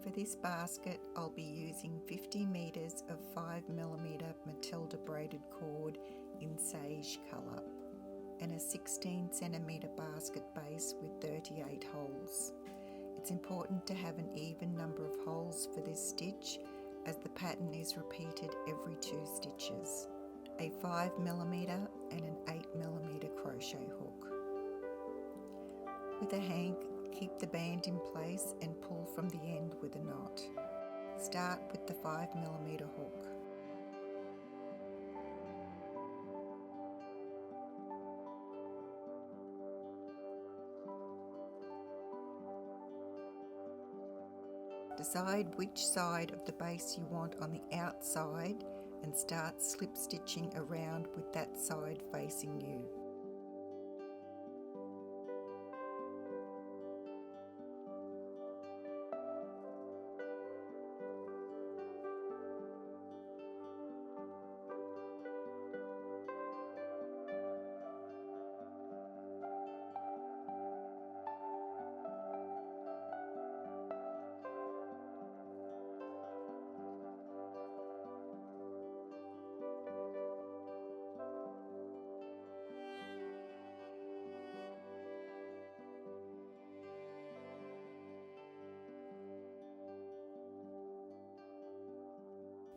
For this basket, I'll be using 50 meters of 5mm Matilda braided cord in sage colour and a 16cm basket base with 38 holes. It's important to have an even number of holes for this stitch as the pattern is repeated every 2 stitches. A 5mm and an 8mm crochet hook. With a hank, keep the band in place and pull from the end with a knot. Start with the 5mm hook. Decide which side of the base you want on the outside and start slip stitching around with that side facing you.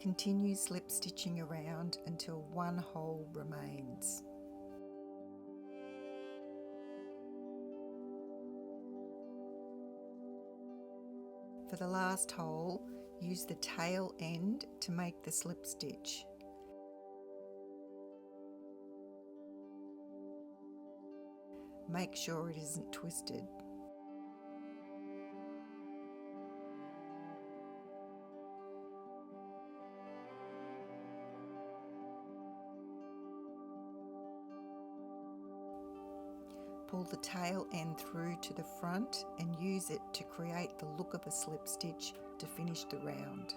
Continue slip stitching around until one hole remains. For the last hole, use the tail end to make the slip stitch. Make sure it isn't twisted. Pull the tail end through to the front and use it to create the look of a slip stitch to finish the round.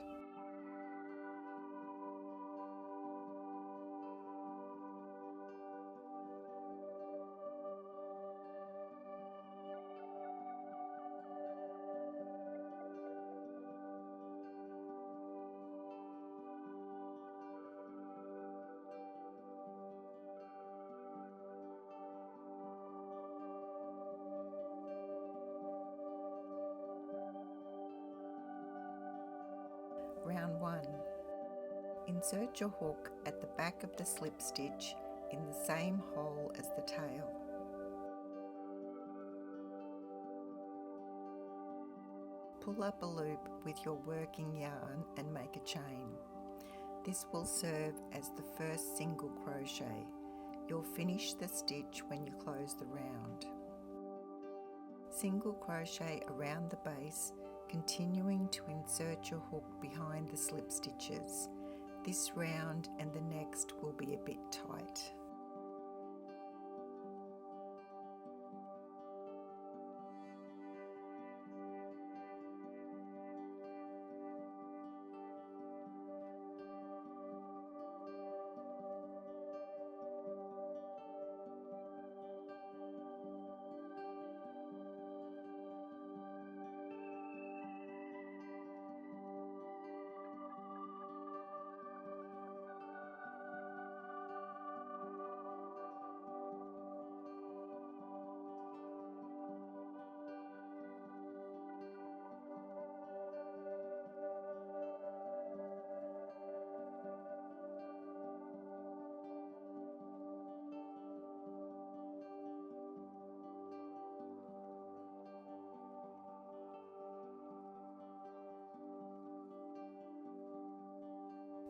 Round 1. Insert your hook at the back of the slip stitch in the same hole as the tail. Pull up a loop with your working yarn and make a chain. This will serve as the first single crochet. You'll finish the stitch when you close the round. Single crochet around the base, continuing to insert your hook behind the slip stitches. This round and the next will be a bit tight.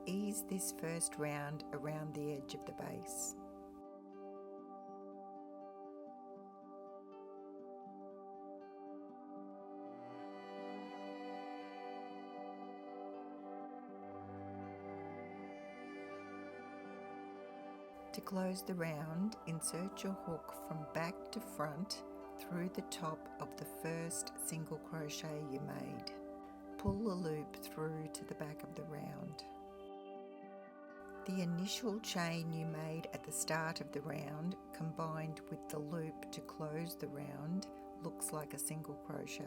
Ease this first round around the edge of the base. To close the round, insert your hook from back to front through the top of the first single crochet you made. Pull the loop through to the back of the round. The initial chain you made at the start of the round, combined with the loop to close the round, looks like a single crochet.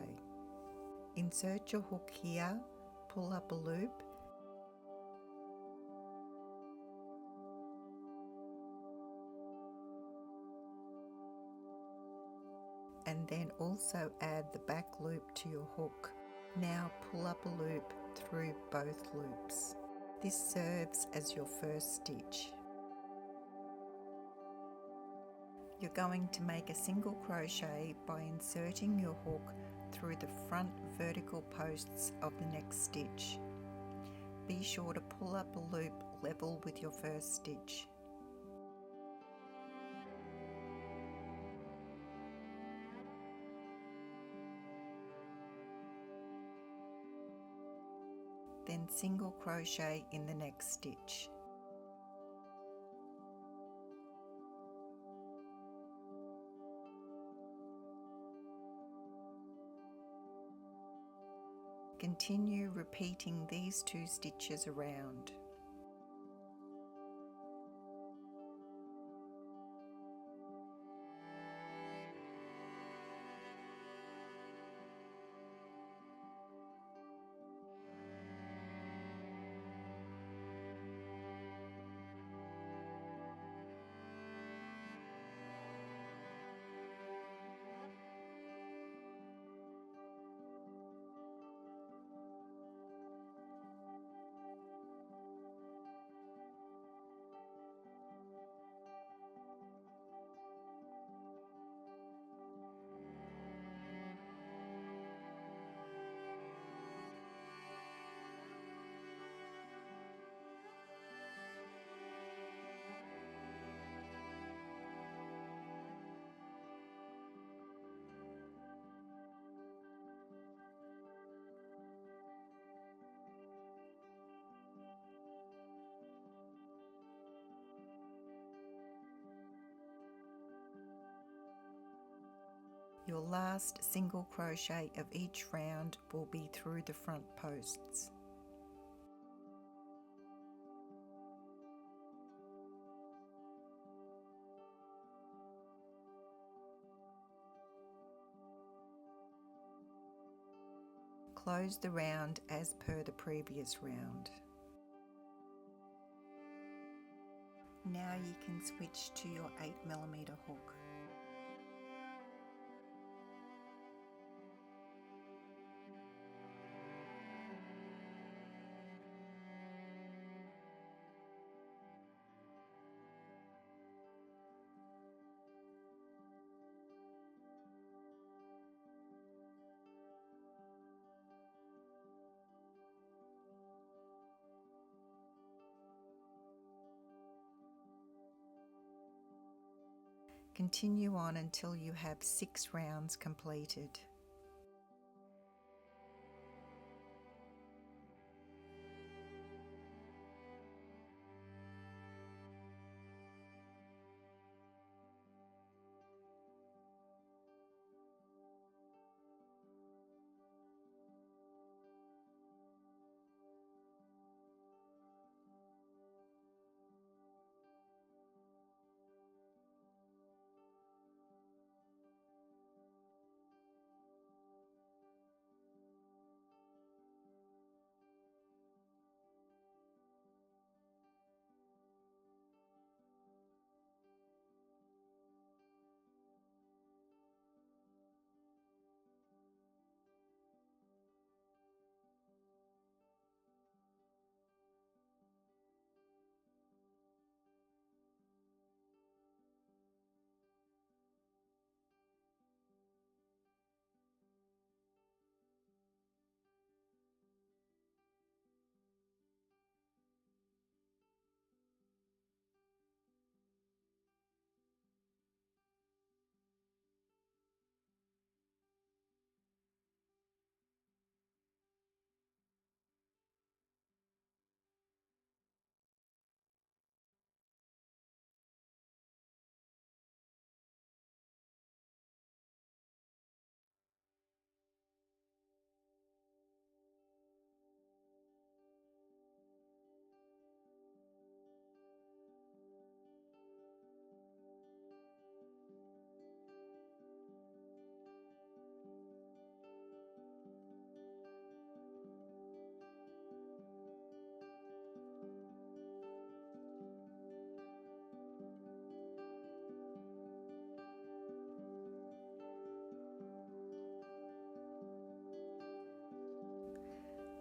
Insert your hook here, pull up a loop, and then also add the back loop to your hook. Now pull up a loop through both loops. This serves as your first stitch. You're going to make a single crochet by inserting your hook through the front vertical posts of the next stitch. Be sure to pull up a loop level with your first stitch. Then single crochet in the next stitch. Continue repeating these 2 stitches around. Your last single crochet of each round will be through the front posts. Close the round as per the previous round. Now you can switch to your 8mm hook. Continue on until you have 6 rounds completed.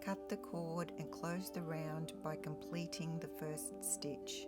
cut the cord and close the round by completing the first stitch.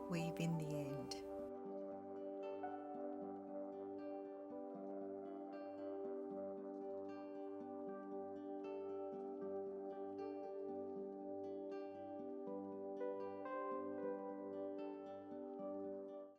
Weave in the end.